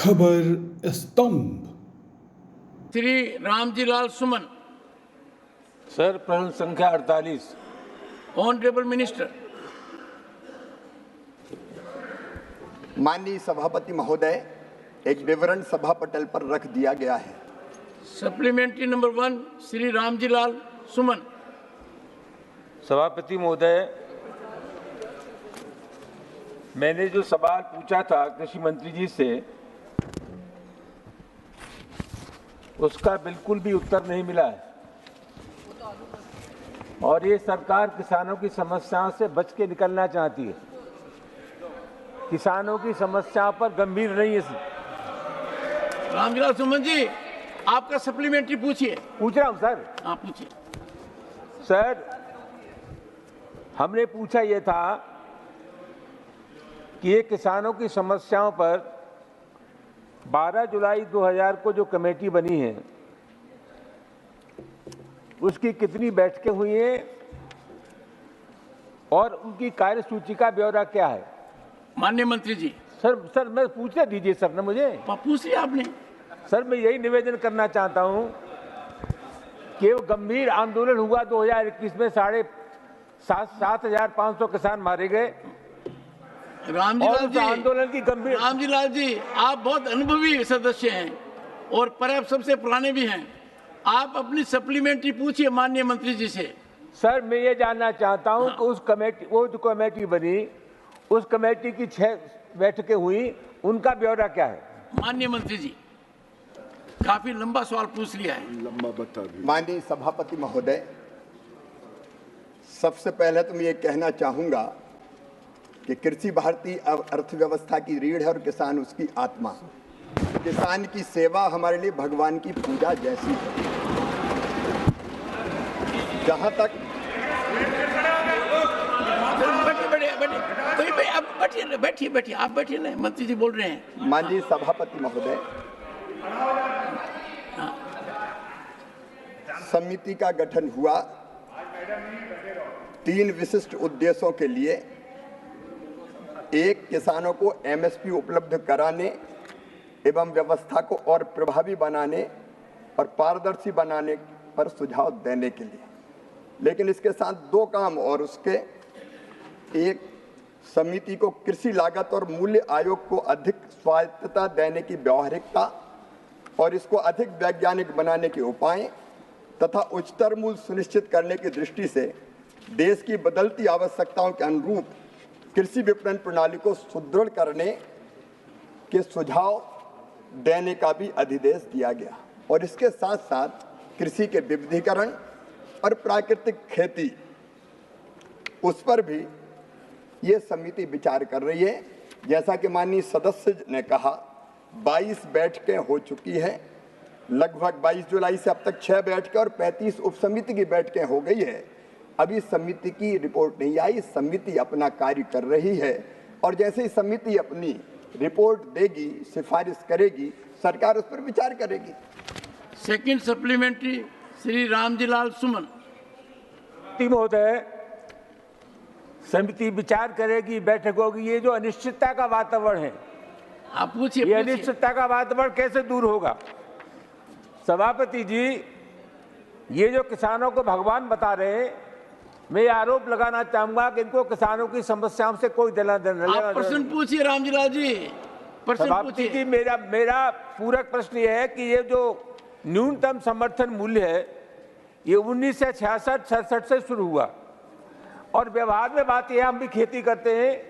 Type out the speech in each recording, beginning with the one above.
खबर स्तंभ। श्री रामजी लाल सुमन। सर, प्रश्न संख्या 48। Honourable minister. माननीय सभापति महोदय, एक विवरण सभा पटल पर रख दिया गया है। सप्लीमेंट्री नंबर 1 श्री रामजी लाल सुमन। सभापति महोदय, मैंने जो सवाल पूछा था कृषि मंत्री जी से, उसका बिल्कुल भी उत्तर नहीं मिला है और ये सरकार किसानों की समस्याओं से बच के निकलना चाहती है। किसानों की समस्याओं पर गंभीर नहीं है। रामजी लाल सुमन जी, आपका सप्लीमेंट्री पूछिए। पूछ रहा हूं सर। हाँ, पूछिए सर, हमने पूछा ये था कि ये किसानों की समस्याओं पर 12 जुलाई 2000 को जो कमेटी बनी है उसकी कितनी बैठकें हुई हैं और उनकी कार्यसूची का ब्यौरा क्या है? माननीय मंत्री जी। सर मैं पूछने दीजिए सर ना मुझे। पूछ लिया आपने। सर, मैं यही निवेदन करना चाहता हूं कि वो गंभीर आंदोलन हुआ 2021 में 7,500 किसान मारे गए। रामजी लाल जी, आंदोलन की गंभीर। रामजी लाल जी, आप बहुत अनुभवी सदस्य हैं और पर सबसे पुराने भी हैं। आप अपनी सप्लीमेंट्री पूछिए माननीय मंत्री जी से। सर, मैं ये जानना चाहता हूं कि उस कमेटी, वो जो कमेटी बनी, उस कमेटी की 6 बैठकें हुई, उनका ब्यौरा क्या है? माननीय मंत्री जी, काफी लंबा सवाल पूछ लिया है। लंबा बता भी। माननीय सभापति महोदय, सबसे पहले तो मैं ये कहना चाहूंगा कि कृषि भारतीय अर्थव्यवस्था की रीढ़ है और किसान उसकी आत्मा। किसान की सेवा हमारे लिए भगवान की पूजा जैसी है। जहां तक बैठिए, आप बैठिए ना, मंत्री जी बोल रहे हैं। माननीय सभापति महोदय, समिति का गठन हुआ 3 विशिष्ट उद्देश्यों के लिए। एक, किसानों को एमएसपी उपलब्ध कराने एवं व्यवस्था को और प्रभावी बनाने और पारदर्शी बनाने पर सुझाव देने के लिए। लेकिन इसके साथ 2 काम और उसके, एक, समिति को कृषि लागत और मूल्य आयोग को अधिक स्वायत्तता देने की व्यावहारिकता और इसको अधिक वैज्ञानिक बनाने के उपाय तथा उच्चतर मूल्य सुनिश्चित करने की दृष्टि से देश की बदलती आवश्यकताओं के अनुरूप कृषि विपणन प्रणाली को सुदृढ़ करने के सुझाव देने का भी अधिदेश दिया गया। और इसके साथ साथ कृषि के विविधीकरण और प्राकृतिक खेती, उस पर भी ये समिति विचार कर रही है। जैसा कि माननीय सदस्य ने कहा, 22 बैठकें हो चुकी हैं। लगभग 22 जुलाई से अब तक 6 बैठकें और 35 उपसमिति की बैठकें हो गई है। अभी समिति की रिपोर्ट नहीं आई। समिति अपना कार्य कर रही है और जैसे ही समिति अपनी रिपोर्ट देगी, सिफारिश करेगी, सरकार उस पर विचार करेगी। सेकंड सप्लीमेंट्री श्री रामजी लाल सुमन। महोदय, समिति विचार करेगी, बैठक होगी। ये जो अनिश्चितता का वातावरण है, आप पूछिए। ये अनिश्चितता का वातावरण कैसे दूर होगा? सभापति जी, ये जो किसानों को भगवान बता रहे हैं, मैं आरोप लगाना चाहूंगा कि इनको किसानों की समस्याओं से कोई देना देना। आप प्रश्न पूछिए रामजी लाल जी, प्रश्न सभापति जी, मेरा पूरक प्रश्न ये है कि ये जो न्यूनतम समर्थन मूल्य है, ये 1966-67 से शुरू हुआ और व्यवहार में बात यह, हम भी खेती करते हैं,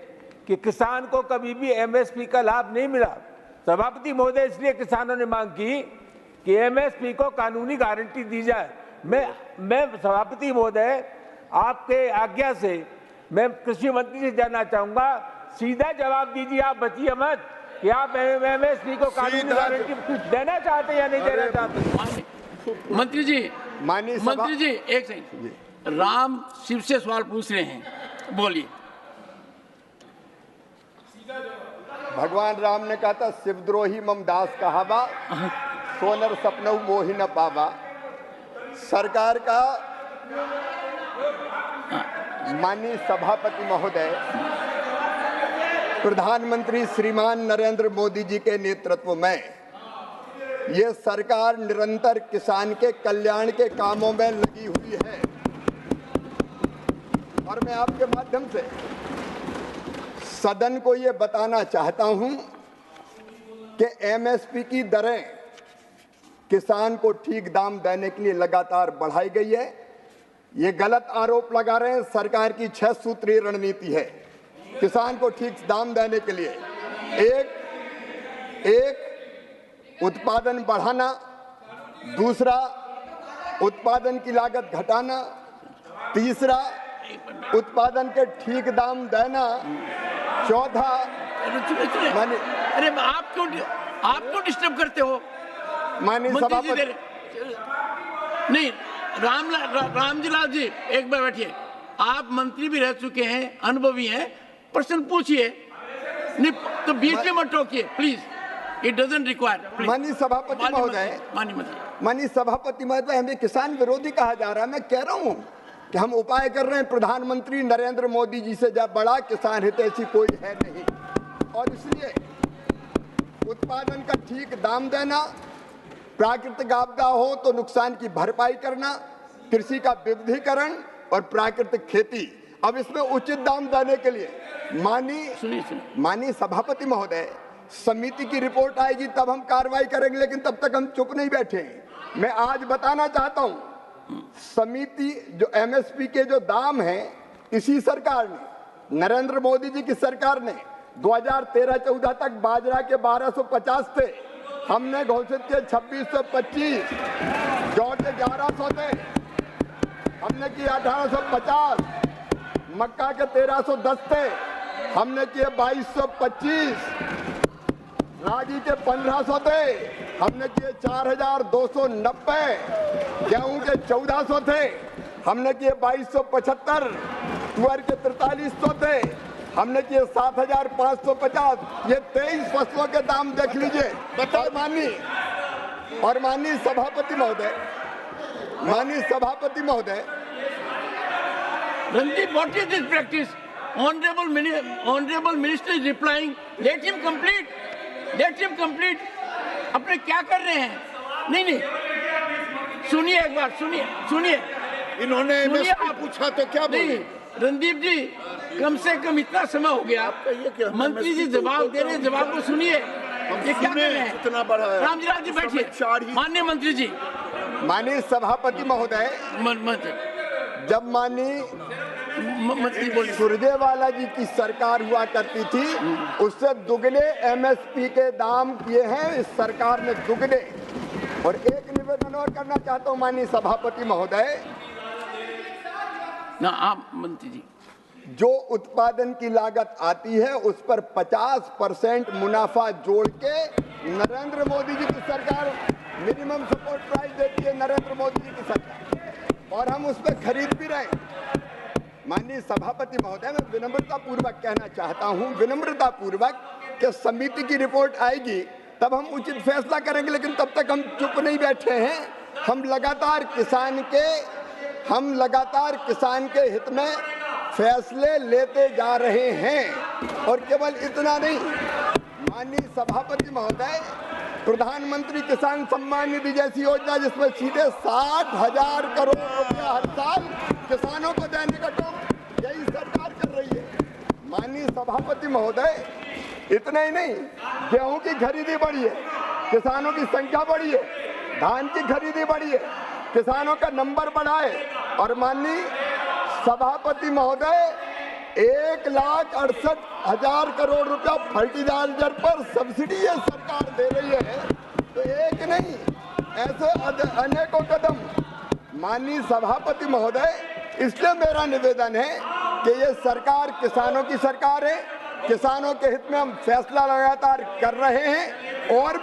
कि किसान को कभी भी एमएसपी का लाभ नहीं मिला। सभापति महोदय, इसलिए किसानों ने मांग की कि एमएसपी को कानूनी गारंटी दी जाए। मैं सभापति महोदय, आपके आज्ञा से मैं कृषि मंत्री से जानना चाहूंगा, सीधा जवाब दीजिए, आप बचिए मत, कि आप एमएसपी को कानूनी गारंटी देना चाहते हैं या नहीं देना चाहते? मंत्री जी, माननीय मंत्री जी, एक सेकंड। राम शिव से सवाल पूछ रहे हैं, बोलिए। भगवान राम ने कहा था, शिवद्रोही मम दास कहावा, सोनर सपनऊ मोहि न पावा। सरकार का, माननीय सभापति महोदय, प्रधानमंत्री श्रीमान नरेंद्र मोदी जी के नेतृत्व में ये सरकार निरंतर किसान के कल्याण के कामों में लगी हुई है। और मैं आपके माध्यम से सदन को ये बताना चाहता हूं कि एमएसपी की दरें किसान को ठीक दाम देने के लिए लगातार बढ़ाई गई है। ये गलत आरोप लगा रहे हैं। सरकार की 6 सूत्रीय रणनीति है किसान को ठीक दाम देने के लिए। एक उत्पादन बढ़ाना, दूसरा उत्पादन की लागत घटाना, तीसरा उत्पादन के ठीक दाम देना, चौथा अरे आप क्यों डिस्टर्ब करते हो? माननीय सभापति नहीं, रामजी लाल जी एक बार बैठिए। आप मंत्री भी रह चुके हैं, अनुभवी हैं, प्रश्न पूछिए। नहीं तो बीच में मत टोकिए प्लीज, इट डजंट रिक्वायर। माननीय सभापति महोदय, माननीय सभापति महोदय, हमें किसान विरोधी कहा जा रहा है। मैं कह रहा हूं कि हम उपाय कर रहे हैं। प्रधानमंत्री नरेंद्र मोदी जी से जब बड़ा किसान हितैषी कोई है नहीं, और इसलिए उत्पादन का ठीक दाम देना, प्राकृतिक आपदा हो तो नुकसान की भरपाई करना, कृषि का विविधीकरण और प्राकृतिक खेती। अब इसमें उचित दाम देने के लिए माननीय सभापति महोदय, समिति की रिपोर्ट आएगी तब हम कार्रवाई करेंगे, लेकिन तब तक हम चुप नहीं बैठे। मैं आज बताना चाहता हूं, समिति जो एमएसपी के जो दाम हैं, इसी सरकार ने, नरेंद्र मोदी जी की सरकार ने 2013-14 तक बाजरा के 1250 थे, हमने घोषित किए 2625, जौ के 1100 थे, हमने किए 1850, मक्का के 1310 थे, हमने किए 2225, रागी के 1500 थे, हमने किए 4290, गेहूं के 1400 थे, हमने किए 2275, तुअर के 4300 थे, हमने किए 7550। ये 23 फसलों के दाम देख लीजिए। और माननीय सभापति महोदय, Randeep, what is this practice? Honorable Minister is replying. Let him complete. अपने क्या कर रहे हैं? नहीं, सुनिए एक बार, सुनिए। इन्होंने एमएसपी पूछा तो क्या बोले? रणदीप जी, कम से कम इतना समय हो गया, मंत्री जी जवाब दे रहे हैं, जवाब को सुनिए। ये क्या कर रहे हैं? कितना बढ़ा है? रामजी लाल जी बैठिए। माननीय मंत्री जी, माननीय सभापति महोदय, जब माननीय सुरजेवाला जी की सरकार हुआ करती थी, उससे दुगने एमएसपी के दाम किए हैं इस सरकार ने, दुगने। और एक निवेदन और करना चाहता हूं माननीय सभापति महोदय, ना आप मंत्री जी, जो उत्पादन की लागत आती है उस पर 50% मुनाफा जोड़ के नरेंद्र मोदी जी की सरकार मिनिमम सपोर्ट प्राइस देती है, नरेंद्र मोदी जी की सरकार, और हम उस पर खरीद भी रहे। माननीय सभापति महोदय, मैं विनम्रता पूर्वक कहना चाहता हूं, विनम्रता पूर्वक, कि समिति की रिपोर्ट आएगी तब हम उचित फैसला करेंगे, लेकिन तब तक हम चुप नहीं बैठे हैं। हम लगातार किसान के हित में फैसले लेते जा रहे हैं। और केवल इतना नहीं, माननीय सभापति महोदय, प्रधानमंत्री किसान सम्मान निधि जैसी योजना, जिसमें सीधे 60,000 करोड़ रुपया हर साल किसानों को देने का काम यही सरकार कर रही है। माननीय सभापति महोदय, इतना ही नहीं, गेहूं की खरीदी बढ़ी है, किसानों की संख्या बढ़ी है, धान की खरीदी बढ़ी है, किसानों का नंबर बढ़ा है। और माननीय सभापति महोदय, 1,68,000 करोड़ रुपया फर्टिलाइजर पर सब्सिडी ये सरकार दे रही है। तो एक नहीं, ऐसे अनेकों कदम। माननीय सभापति महोदय, इसलिए मेरा निवेदन है कि ये सरकार किसानों की सरकार है, किसानों के हित में हम फैसला लगातार कर रहे हैं। और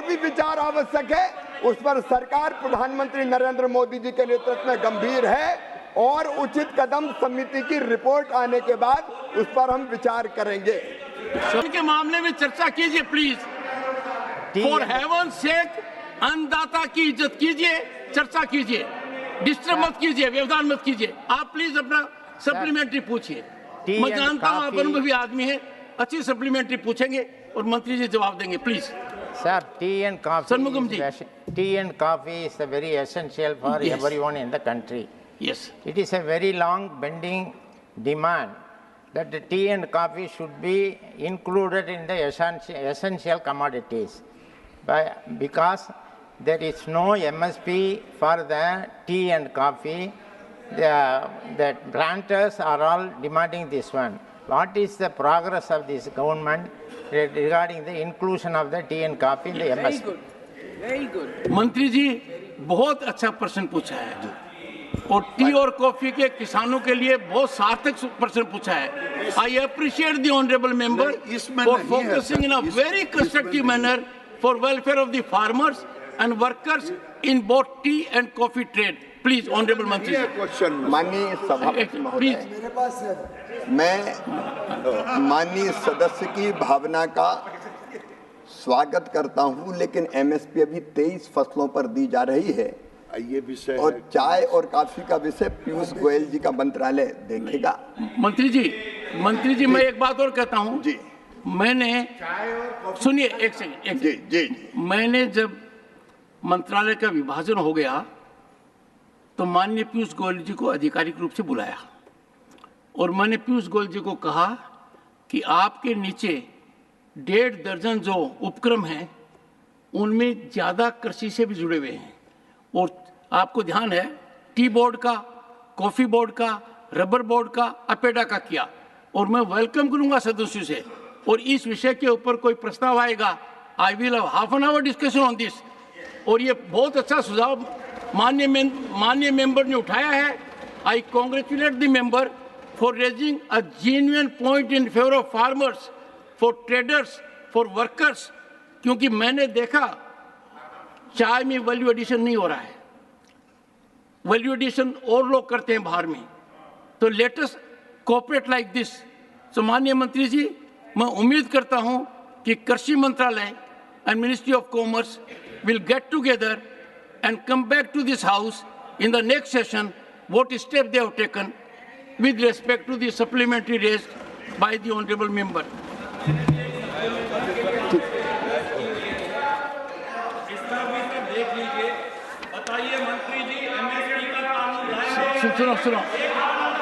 भी विचार आवश्यक है, उस पर सरकार प्रधानमंत्री नरेंद्र मोदी जी के नेतृत्व में गंभीर है, और उचित कदम समिति की रिपोर्ट आने के बाद उस पर हम विचार करेंगे। के मामले में चर्चा कीजिए प्लीज, फॉर हेवन सेक। अन्नदाता की इज्जत कीजिए, चर्चा कीजिए, डिस्टर्ब मत कीजिए, व्यवधान मत कीजिए। आप प्लीज अपना सप्लीमेंट्री पूछिए। मैं जानता हूँ आप अनुभवी आदमी हैं, अच्छी सप्लीमेंट्री पूछेंगे और मंत्री जी जवाब देंगे, please. Sir, tea and coffee. Shanmugam ji. Tea and coffee is very essential for Yes. everyone in the country. Yes, It is a very long pending demand that the tea and coffee should be included in the essential commodities. Because there is no MSP for the tea and coffee, the planters are all demanding this one. What is the progress of this government regarding the inclusion of the tea and coffee in the MSP? Very good. मंत्री जी बहुत अच्छा प्रश्न पूछा है और T और coffee के किसानों के लिए बहुत सार्थक प्रश्न पूछा है। I appreciate the honourable member इसमें फॉर नहीं है, focusing in a very constructive manner for welfare of the farmers and workers in both T and coffee trade. Please honourable मंत्री ये क्वेश्चन माननीय सभापति महोदय, प्लीज। मैं माननीय सदस्य की भावना का स्वागत करता हूं, लेकिन एमएसपी अभी 23 फसलों पर दी जा रही है ये विषय और है। चाय और कॉफी का विषय पीयूष गोयल जी का मंत्रालय देखेगा। मंत्री जी मैं एक बात और कहता हूं जी। मैंने सुनिए एक सेकंड जी जी जी। मैंने जब मंत्रालय का विभाजन हो गया तो माननीय पीयूष गोयल जी को आधिकारिक रूप से बुलाया और मैंने पीयूष गोयल जी को कहा कि आपके नीचे 1.5 दर्जन जो उपक्रम हैं उनमें ज़्यादा कृषि से भी जुड़े हुए हैं और आपको ध्यान है टी बोर्ड का, कॉफ़ी बोर्ड का, रबर बोर्ड का, अपेडा का किया और मैं वेलकम करूंगा सदस्यों से और इस विषय के ऊपर कोई प्रस्ताव आएगा I will have half an hour discussion on this. और ये बहुत अच्छा सुझाव माननीय मेंबर ने उठाया है। I congratulate the member for raising a genuine point in favour of farmers, for traders, for workers, क्योंकि मैंने देखा चाय में वैल्यू एडिशन नहीं हो रहा है, वैल्यू एडिशन और लोग करते हैं बाहर में, तो लेटेस्ट कोऑपरेट लाइक दिस। तो माननीय मंत्री जी मैं उम्मीद करता हूं कि कृषि मंत्रालय and ministry of commerce will get together and come back to this house in the next session what step they have taken with respect to the supplementary raised by the honorable member.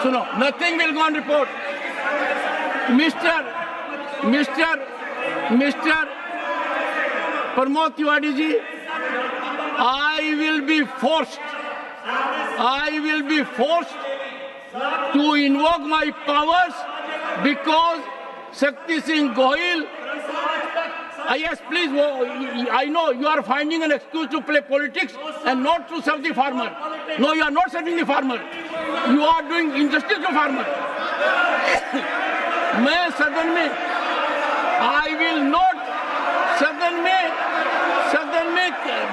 सुनो, nothing will go on report. Mr. Pramod Tiwari ji, I will be forced to invoke my powers because Shakti Singh Goyal. Yes, please. I know you are finding an excuse to play politics and not to serve the farmer. No, you are not serving the farmer. You are doing injustice to farmer. मैं सदन में I will not सदन में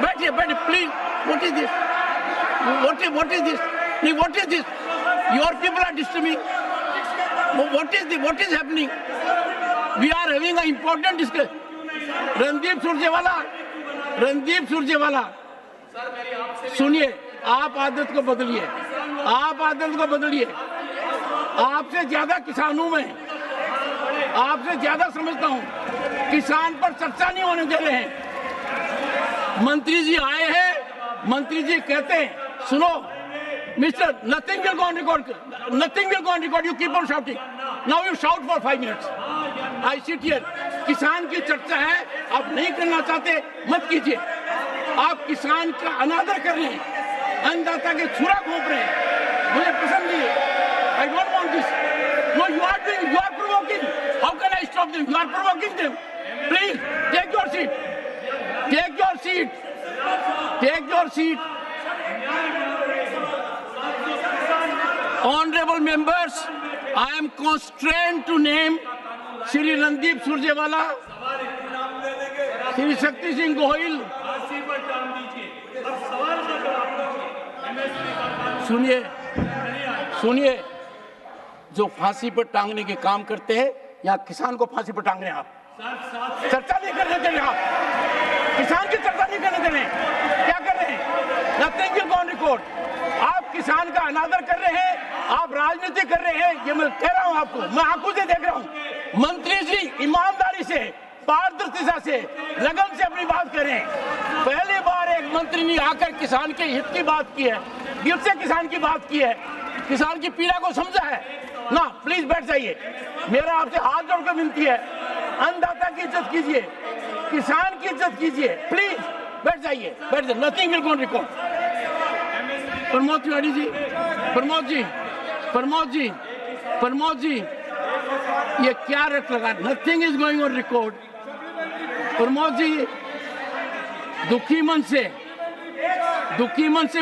बैठिए please. What is this? What is this? What is this? Your people are disturbing. What is happening? We are having an important discussion. Randeep Surjewala, सुनिए, आप आदत को बदलिए। आपसे ज्यादा किसान हूं मैं, आपसे ज्यादा समझता हूं। किसान पर चर्चा नहीं होने दे रहे हैं। मंत्री जी आए हैं, मंत्री जी कहते हैं सुनो mister, nothing will go on record, you keep on shouting. Now you shout for 5 minutes. I sit here. किसान की चर्चा है, आप नहीं करना चाहते मत कीजिए। आप किसान का अनादर कर रहे हैं, अन्नदाता के छुरा घोंप रहे हैं, मुझे पसंद नहीं है। I don't want this. No, you are provoking. How can I stop them? You are provoking them. Please take your seat. Honorable members, I am constrained to name Shri Randeep Surjewala, Shri Shakti Singh Goyal। सुनिए, जो फांसी पर टांगने के काम करते हैं या किसान को फांसी पर टांग रहे हैं आप। चर्चा नहीं करने दे रहे आप, किसान की चर्चा नहीं करने दे रहे हैं। क्या कर रहे हैं? Nothing will go on record. आप किसान का अनादर कर रहे हैं, आप राजनीति कर रहे हैं, ये मैं कह रहा हूं आपको, मैं आंखों से देख रहा हूं। मंत्री जी ईमानदारी से, पारदर्शिता से, लगन से अपनी बात करें। पहली बार एक मंत्री ने आकर किसान के हित की बात की है, दिल से किसान की बात की है, किसान की पीड़ा को समझा है ना। प्लीज बैठ जाइए, मेरा आपसे हाथ जोड़कर विनती है, अन्नदाता की इज्जत कीजिए, किसान की इज्जत कीजिए, प्लीज बैठ जाइए, बैठ जाइए। Nothing will go on record. Pramod Tiwari ji, Pramod ji, Pramod ji, Pramod ji, ये क्या रट लगा? Nothing is going on record. Pramod ji, दुखी मन से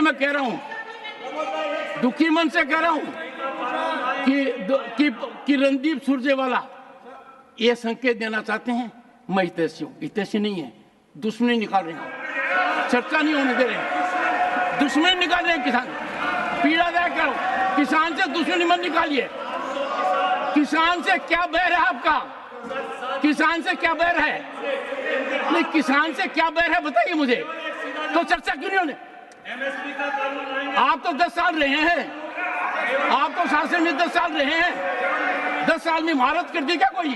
मैं कह रहा हूं, दुखी मन से कह रहा हूं कि रणदीप सुरजेवाला ये संकेत देना चाहते हैं मैं हितैषी हूं। हितैषी नहीं है, दुश्मनी निकाल रहे हैं, चर्चा नहीं होने दे रहे हैं, दुश्मनी निकाल रहे हैं। किसान पीड़ादायक करो, किसान से दुश्मनी मत निकालिए। किसान से क्या बैर है आपका? किसान से क्या बैर है? नहीं, किसान से क्या बैर है बताइए मुझे, तो चर्चा क्यों नहीं होने? आप तो 10 साल रहे हैं, आप तो शासन में 10 साल रहे हैं, 10 साल में महारत कर दी क्या कोई?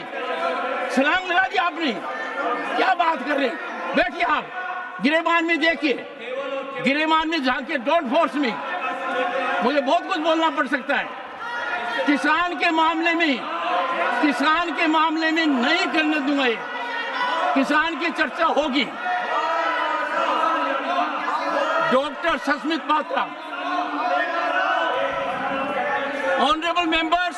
छलांग लगा दी आपने, क्या बात कर रहे हैं? बैठिए आप, गिरेबान में देखिए, गिरेबान में झांकिए, डोंट फोर्स मी, मुझे बहुत कुछ बोलना पड़ सकता है। किसान के मामले में नहीं करने दूंगा ये, किसान की चर्चा होगी। Doctor Sasmit Patra, honourable members,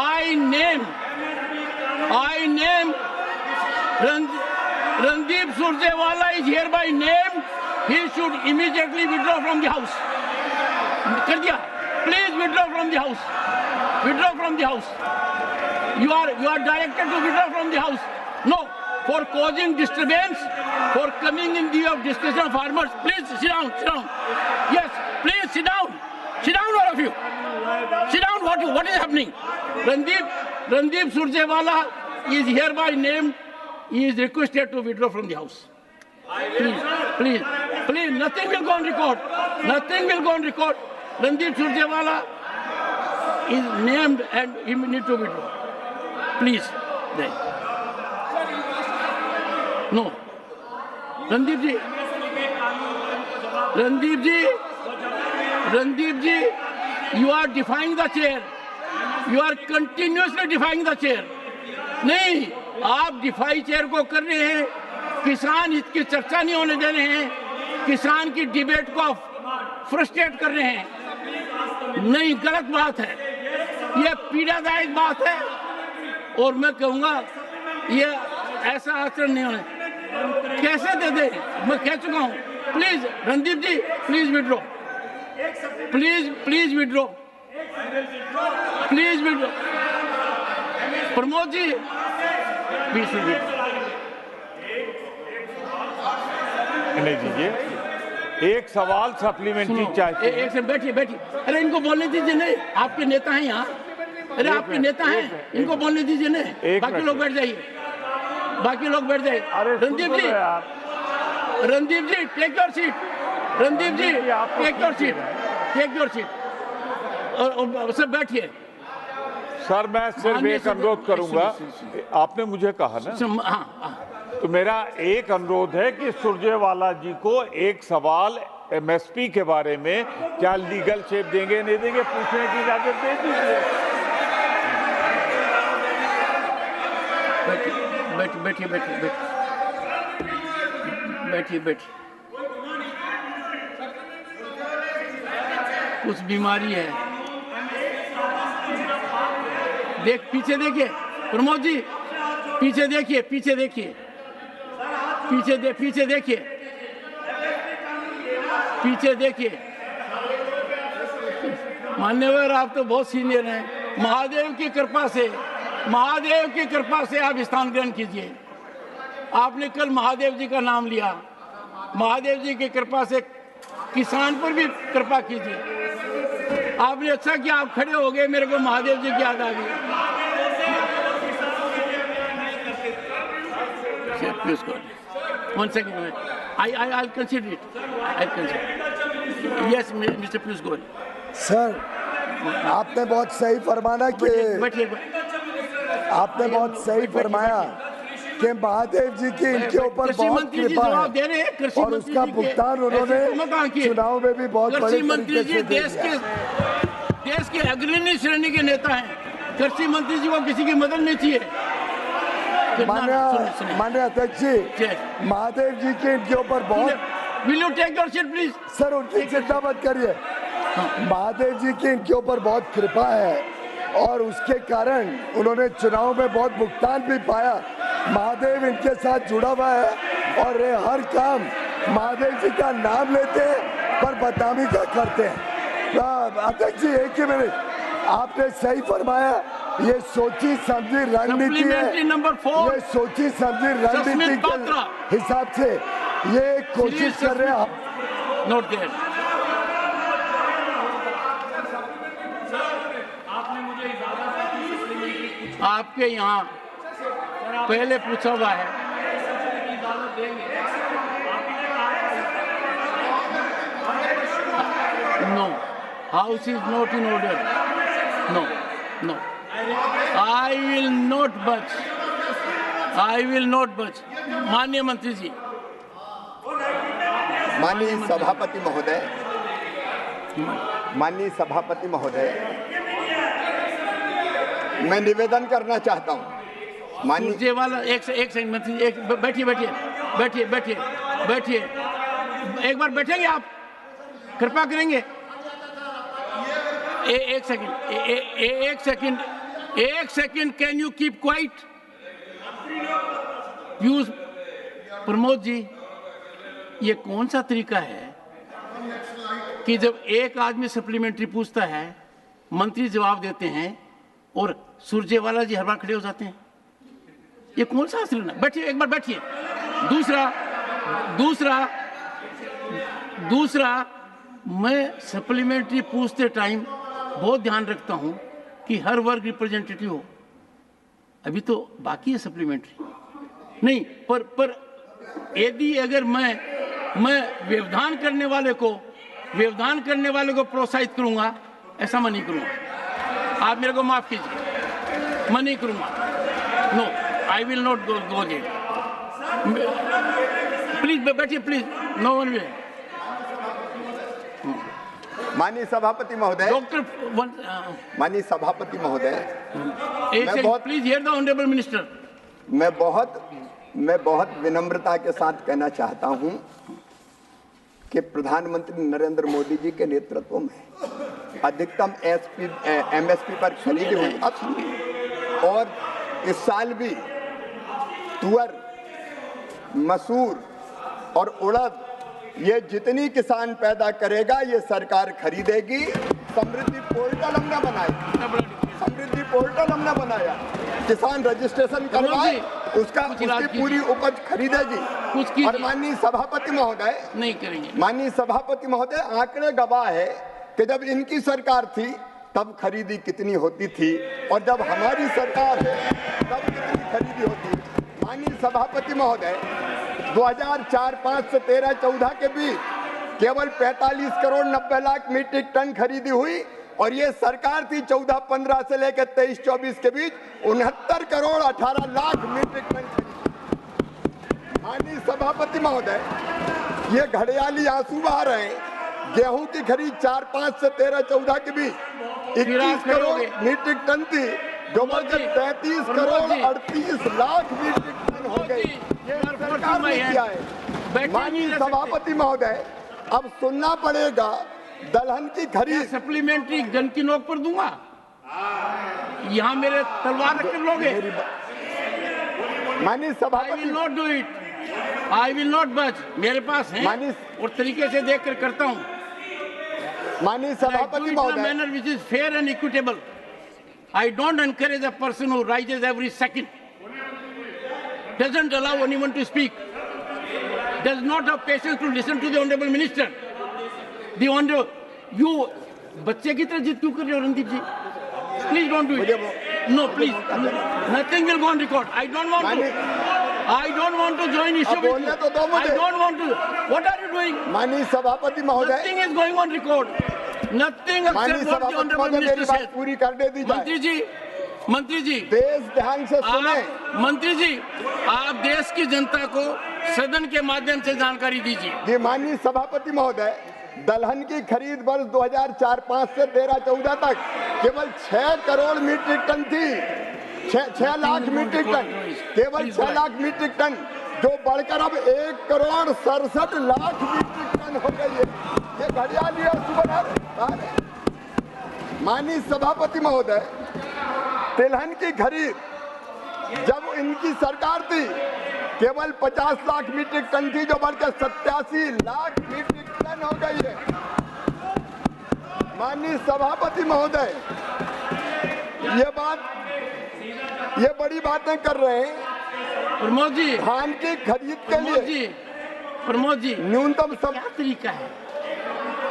I name Randeep Surjewala is hereby named. He should immediately withdraw from the house. कर दिया, please withdraw from the house. Withdraw from the house. You are directed to withdraw from the house. No, for causing disturbance, for coming in the of discussion of farmers. Please sit down, sit down. Yes, please sit down. Sit down, all of you. Sit down. What is happening? Randeep Surjewala is hereby named. He is requested to withdraw from the house. Please. Nothing will go on record. Nothing will go on record. Randeep Surjewala is named and he need to withdraw. Please. Then. No. Randeep ji, you are defying the chair. You are continuously defying the chair. नहीं, आप DeFi chair को कर रहे हैं, किसान हित की चर्चा नहीं होने दे रहे हैं, किसान की डिबेट को फ्रस्ट्रेट कर रहे हैं। नहीं, गलत बात है, ये पीड़ादायक बात है और मैं कहूंगा ये ऐसा आचरण नहीं होना। कैसे दे दे, मैं कह चुका हूं। Please Randeep ji, please withdraw, please withdraw, please withdraw. Pramod ji, नहीं दीजिए, एक सवाल सप्लीमेंट्री चाहिए। एक से बैठिए। अरे इनको बोलने दीजिए, नहीं आपके नेता हैं यहाँ, अरे आपके नेता हैं, इनको बोलने दीजिए। नहीं, बाकी लोग बैठ जाइए, Randeep ji take your seat, Randeep ji take your seat और सब बैठिए। सर मैं सिर्फ एक अनुरोध करूंगा, आपने मुझे कहा ना, तो मेरा एक अनुरोध है कि सुरजेवाला जी को एक सवाल एमएसपी के बारे में क्या लीगल शेप देंगे नहीं देंगे पूछने की इजाजत दे दीजिए। बैठिए। कुछ बीमारी है, पीछे देखिए प्रमोद जी, पीछे देखिए। मान्यवर, आप तो बहुत सीनियर हैं, महादेव की कृपा से आप स्थान ग्रहण कीजिए। आपने कल महादेव जी का नाम लिया, महादेव जी की कृपा से किसान पर भी कृपा कीजिए। आपने अच्छा किया, आप खड़े हो गए, मेरे को महादेव जी की याद आ गई। One second, I'll consider it. Yes, Mr. Piyush Goyal. Sir, आपने बहुत सही फरमाना कि बैठिए। आपने बहुत सही फरमाया कि महादेव जी की इनके ऊपर कृषि बहुत मंत्री जी कृपा जवाब दे रहे हैं, है कृषि और मंत्री उसका जी के भुगतान ऐसे उन्होंने तुम कहाँ किए? चुनाव में भी बहुत बड़े कृषि मंत्री तरीके जी से दे दिया। देश के अग्रणी श्रेणी के नेता हैं। कृषि मंत्री जी को किसी की मदद नहीं चाहिए। मान्य अध्यक्ष जी, महादेव जी के इनके ऊपर बहुत will you take your seat please. Sir उनकी चिंता मत करिए। महादेव जी की इनके ऊपर बहुत कृपा है और उसके कारण उन्होंने चुनाव में बहुत भुगतान भी पाया। महादेव इनके साथ जुड़ा हुआ है और ये हर काम महादेव जी का नाम लेते हैं पर बदनामी का करते हैं। अध्यक्ष जी एक ही मिनट, आपने सही फरमाया, ये सोची समझी रणनीति है। नंबर 4 ये सोची समझी रणनीति के हिसाब से ये कोशिश कर रहे हैं। Not there. आपके यहाँ पहले पूछा हुआ है। No, house is not in order. No no, I will not budge, I will not बच। माननीय मंत्री जी। माननीय सभापति महोदय, माननीय सभापति महोदय, मैं निवेदन करना चाहता हूं। माननीय सुरजेवाला एक सेकंड मंत्री, एक बैठिए बैठिए बैठिए बैठिए बैठिए, एक बार बैठेंगे आप, कृपा करेंगे। एक second, can you keep quiet? Piyush Pramod ji, ये कौन सा तरीका है कि जब एक आदमी सप्लीमेंट्री पूछता है, मंत्री जवाब देते हैं और सुरजेवाला जी हर बार खड़े हो जाते हैं? ये कौन सा असर है? बैठिए, एक बार बैठिए। दूसरा, मैं सप्लीमेंट्री पूछते टाइम बहुत ध्यान रखता हूं कि हर वर्ग रिप्रेजेंटेटिव हो। अभी तो बाकी है सप्लीमेंट्री नहीं, पर यदि अगर मैं व्यवधान करने वाले को प्रोत्साहित करूंगा, ऐसा मैं नहीं करूंगा। आप मेरे को माफ कीजिए, मैं नहीं करूंगा। No, I will not go there. Please बैठिए, प्लीज, नो वन वे। माननीय सभापति महोदय, माननीय सभापति महोदय, please hear the honourable minister. मैं बहुत विनम्रता के साथ कहना चाहता हूं कि प्रधानमंत्री नरेंद्र मोदी जी के नेतृत्व में अधिकतम एमएसपी पर खरीदी हुई और इस साल भी तुअर, मसूर और उड़द, ये जितनी किसान पैदा करेगा ये सरकार खरीदेगी। समृद्धि पोर्टल हमने बनाया, किसान रजिस्ट्रेशन करवाए, उसकी पूरी उपज खरीदेगी। और माननीय सभापति महोदय, नहीं करेंगे। माननीय सभापति महोदय, आंकड़े गवाह है कि जब इनकी सरकार थी तब खरीदी कितनी होती थी और जब हमारी सरकार है तब कितनी खरीदी होती। माननीय सभापति महोदय, 2004-05 से 13-14 के बीच केवल 45 करोड़ 90 लाख मीट्रिक टन खरीदी हुई और ये सरकार थी 14-15 से लेकर 23-24 के बीच 69 करोड़ 18 लाख मीट्रिक टन खरीदी। माननीय सभापति महोदय, ये घड़ियाली आंसू बहा रहे हैं। गेहूं की खरीद 4-5 से 13-14 के बीच 21 करोड़ मीट्रिक टन थी, जो बढ़कर 33 करोड़ 38 लाख मीट्रिक टन हो गई। ये सरकार ने किया है। माननीय सभापति महोदय, अब सुनना पड़ेगा दलहन की खरीद। सप्लीमेंट्री गन की नोक पर दूंगा, यहाँ मेरे तलवार रख कर लोगे। माननीय सभापति, I will not do it. I will not budge. मेरे पास है और तरीके से देख कर करता हूँ। माननीय सभापति महोदय, manner which is fair and equitable. I don't encourage a person who rises every second, doesn't allow anyone to speak, does not have patience to listen to the honorable minister. The honorable, you बच्चे की तरह जिद क्यों कर रहे हो रणदीप जी? Please don't do it. No, please. Nothing will go on record. I don't want to join issue with you. I don't want to. What are you doing? माननीय सभापति महोदय, Nothing is going on record. Nothing माननीय except what the सभापति honorable महोदय मेरी minister बात said. पूरी करने दी जाए। मंत्री जी, देश ध्यान से सुने। मंत्री जी, आप देश की जनता को सदन के माध्यम से जानकारी दीजिए। जी माननीय सभापति महोदय, दलहन की खरीद वर्ष 2004-05 से 13-14 तक केवल 6 करोड़ मीट्रिक टन थी। 6 लाख मीट्रिक टन, केवल 6 लाख मीट्रिक टन, जो बढ़कर अब 1 करोड़ 67 लाख मीट्रिक टन हो गई है। ये घड़ियाली और सुबह। माननीय सभापति महोदय, तिलहन की खरीद जब इनकी सरकार थी केवल 50 लाख मीट्रिक टन थी, जो बढ़कर 87 लाख मीट्रिक टन हो गई है। माननीय सभापति महोदय, ये बड़ी बातें कर रहे हैं। प्रमोद जी, धान की खरीद के लिए प्रमोद जी, न्यूनतम क्या तरीका है?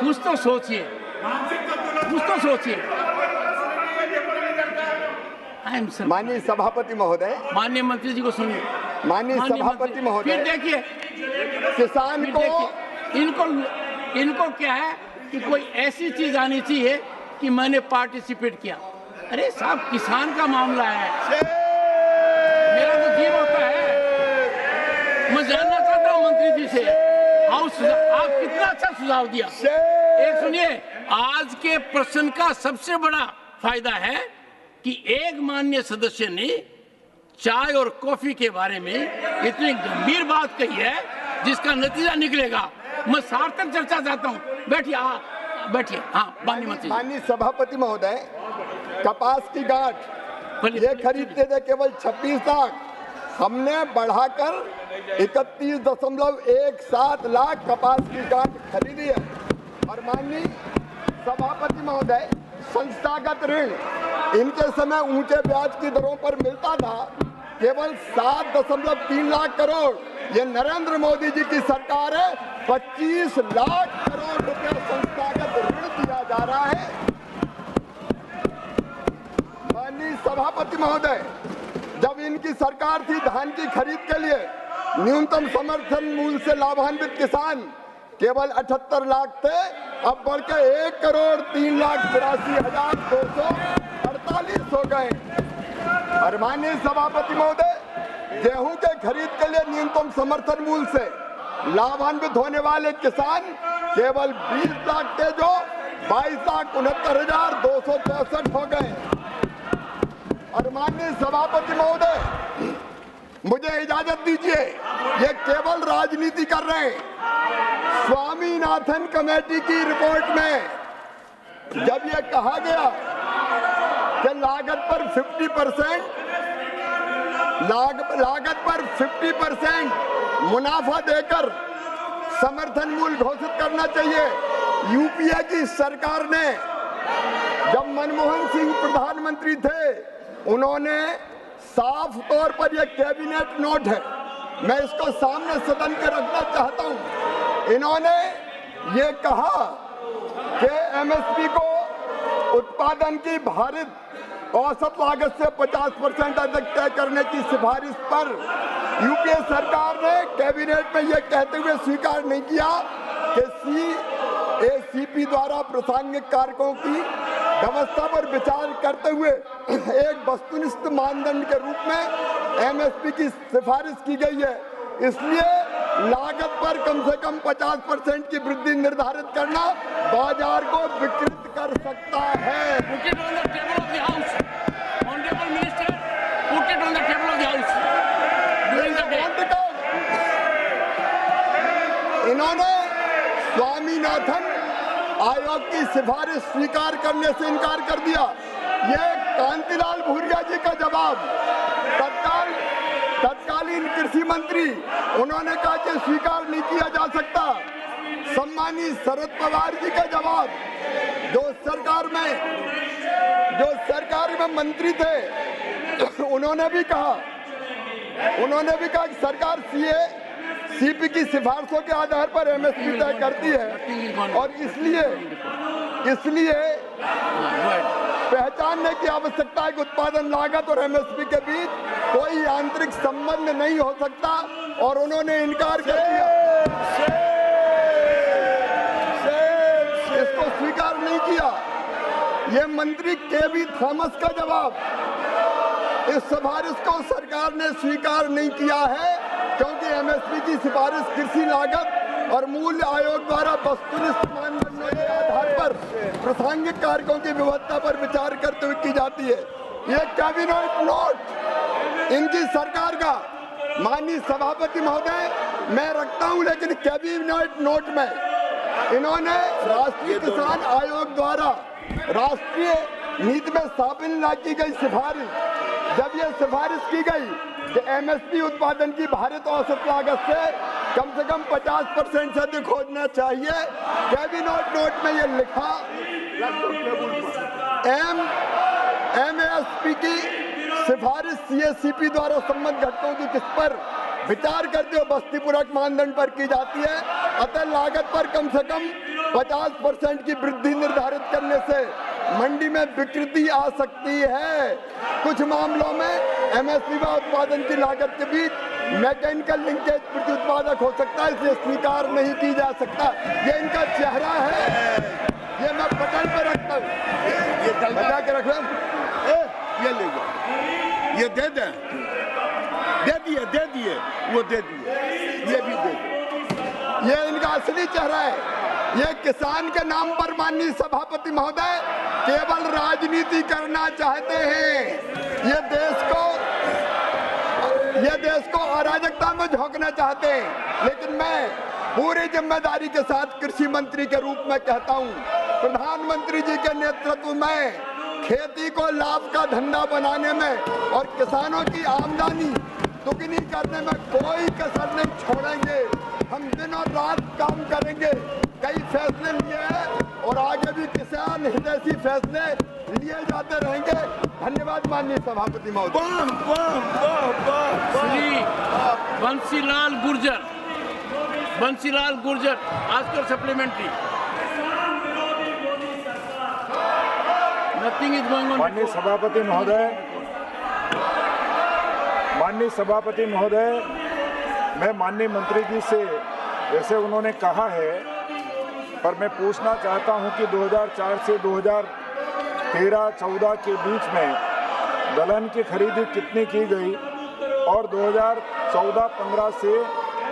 कुछ तो सोचिए, कुछ तो सोचिए। माननीय सभापति महोदय, माननीय मंत्री जी को सुनिए। माननीय सभापति महोदय, फिर देखिए किसान को इनको क्या है कि कोई ऐसी चीज आनी चाहिए कि मैंने पार्टिसिपेट किया। अरे साहब, किसान का मामला है, मेरा तो जीव होता है। मैं जानना चाहता हूँ मंत्री जी से, आप कितना अच्छा सुझाव दिया। एक सुनिए, आज के प्रश्न का सबसे बड़ा फायदा है कि एक माननीय सदस्य ने चाय और कॉफी के बारे में इतनी गंभीर बात कही है जिसका नतीजा निकलेगा। मैं सार्थक चर्चा चाहता हूँ। बैठिए। हाँ, माननीय सभापति महोदय, कपास की गांठ ये खरीदते थे केवल 26 लाख, हमने बढ़ाकर 31.17 लाख कपास की गांठ खरीदी है। और माननीय सभापति महोदय, संस्थागत ऋण इनके समय ऊंचे ब्याज की दरों पर मिलता था, केवल 7.3 लाख करोड़। ये नरेंद्र मोदी जी की सरकार है, 25 लाख करोड़ रुपया संस्थागत ऋण दिया जा रहा है। माननीय सभापति महोदय, जब इनकी सरकार थी, धान की खरीद के लिए न्यूनतम समर्थन मूल्य से लाभान्वित किसान केवल 78 लाख थे, अब बढ़ के 1,83,82,248 हो गए। और माननीय सभापति महोदय, गेहूं के खरीद के लिए न्यूनतम समर्थन मूल्य से लाभान्वित होने वाले किसान केवल 20 लाख थे, जो 22,69,264 हो गए। और माननीय सभापति महोदय, मुझे इजाजत दीजिए, ये केवल राजनीति कर रहे हैं। स्वामीनाथन कमेटी की रिपोर्ट में जब ये कहा गया कि लागत पर 50% मुनाफा देकर समर्थन मूल्य घोषित करना चाहिए, यूपीए की सरकार ने, जब मनमोहन सिंह प्रधानमंत्री थे, उन्होंने साफ तौर पर यह कैबिनेट नोट है, मैं इसको सामने सदन के रखना चाहता हूं। इन्होंने ये कहा कि एमएसपी को उत्पादन की भारित औसत लागत से 50% अधिक तय करने की सिफारिश पर यूपीए सरकार ने कैबिनेट में यह कहते हुए स्वीकार नहीं किया कि सीएसीपी द्वारा प्रासंगिक कारकों की व्यवस्था पर विचार करते हुए एक वस्तुनिष्ठ मानदंड के रूप में एमएसपी की सिफारिश की गई है। इसलिए लागत पर कम से कम 50% की वृद्धि निर्धारित करना बाजार को विकृत कर सकता है। इन्होंने स्वामीनाथन आयोग की सिफारिश स्वीकार करने से इनकार कर दिया। ये कांतिलाल भूरिया जी का जवाब, तत्कालीन कृषि मंत्री, उन्होंने कहा कि स्वीकार नहीं किया जा सकता। सम्मानीय शरद पवार जी का जवाब, जो सरकार में मंत्री थे, उन्होंने भी कहा कि सरकार सीपी की सिफारिशों के आधार पर एमएसपी तय करती है और इसलिए पहचानने की आवश्यकता है कि उत्पादन लागत और एमएसपी के बीच कोई आंतरिक संबंध नहीं हो सकता, और उन्होंने इनकार कर दिया, इसको स्वीकार नहीं किया। ये मंत्री केवी थॉमस का जवाब, इस सिफारिश को सरकार ने स्वीकार नहीं किया है क्योंकि एमएसपी की सिफारिश कृषि लागत और मूल्य आयोग द्वारा वस्तुनिष्ठ मानदंडों के आधार पर प्रासंगिक कारकों की विविधता पर विचार करते हुए की जाती है। ये कैबिनेट नोट इनकी सरकार का, माननीय सभापति महोदय मैं रखता हूं, लेकिन कैबिनेट नोट में इन्होंने राष्ट्रीय किसान आयोग द्वारा राष्ट्रीय नीति में शामिल न की गई सिफारिश, जब यह सिफारिश की गई कि एमएसपी उत्पादन की भारत औसत लागत से कम 50% से अधिक होना चाहिए, कैबिनेट नोट में यह लिखा एमएसपी की सिफारिश सीएससीपी द्वारा संबंधित घटकों की किस पर विचार करते हुए बस्ती पूरक मानदंड पर की जाती है, अतः लागत पर कम से कम 50% की वृद्धि निर्धारित करने से मंडी में विकृति आ सकती है। कुछ मामलों में एमएसपी व उत्पादन की लागत के बीच मैकेनिकल लिंकेज प्रति उत्पादक हो सकता है, इसलिए स्वीकार नहीं की जा सकता। ये इनका चेहरा है, ये मैं पटल पे रखता हूँ, ये बचा के रख रहा हूँ। ये ले जाओ, ये दे दिए, वो दे दिए, ये भी दे दिए। ये इनका असली चेहरा है। ये किसान के नाम पर माननीय सभापति महोदय केवल राजनीति करना चाहते हैं। ये देश को अराजकता में झोंकना चाहते हैं। लेकिन मैं पूरी जिम्मेदारी के साथ कृषि मंत्री के रूप में कहता हूं, प्रधानमंत्री जी के नेतृत्व में खेती को लाभ का धंधा बनाने में और किसानों की आमदनी दुगनी करने में कोई कसर नहीं छोड़ेंगे। हम दिन और रात काम करेंगे। कई फैसले लिए हैं और आगे भी किसान हितैषी फैसले लिए जाते रहेंगे। धन्यवाद माननीय सभापति महोदय। श्री बंसीलाल गुर्जर आजकल supplementary. Nothing is going on. माननीय सभापति महोदय, मैं माननीय मंत्री जी से, जैसे उन्होंने कहा है, पर मैं पूछना चाहता हूं कि 2004 से 2013-14 के बीच में दलहन की खरीदी कितनी की गई और 2014-15 से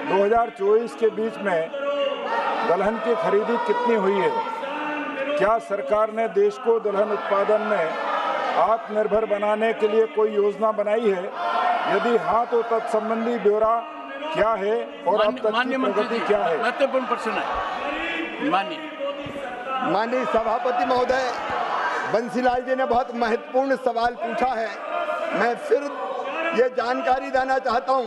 2024 के बीच में दलहन की खरीदी कितनी हुई है? क्या सरकार ने देश को दलहन उत्पादन में आत्मनिर्भर बनाने के लिए कोई योजना बनाई है? यदि हाँ, तो तत्संबंधी ब्यौरा क्या है और अब तक की प्रगति क्या है? महत्वपूर्ण प्रश्न है। माननीय सभापति महोदय, बंसीलाल जी ने बहुत महत्वपूर्ण सवाल पूछा है। मैं फिर ये जानकारी देना चाहता हूँ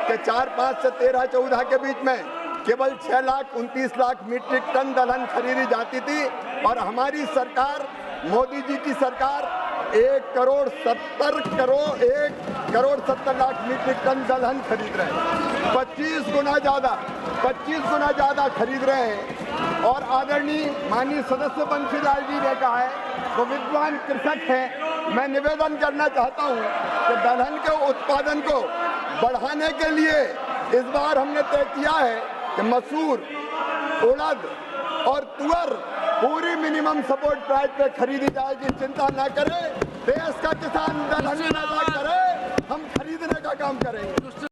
कि 4-5 से 13-14 के बीच में केवल 6,29,00,000 मीट्रिक टन दलहन खरीदी जाती थी और हमारी सरकार, मोदी जी की सरकार 1,70 लाख मीट्रिक टन दलहन खरीद रहे हैं। 25 गुना ज़्यादा खरीद रहे हैं। और आदरणीय माननीय सदस्य बंसीलाल जी ने कहा है, वो विद्वान कृषक हैं। मैं निवेदन करना चाहता हूं कि दलहन के उत्पादन को बढ़ाने के लिए इस बार हमने तय किया है कि मसूर, उड़द और तुअर पूरी मिनिमम सपोर्ट प्राइस पे खरीदी जाएगी। चिंता ना करें, देश का किसान दलहन पैदा करे, हम खरीदने का काम करेंगे।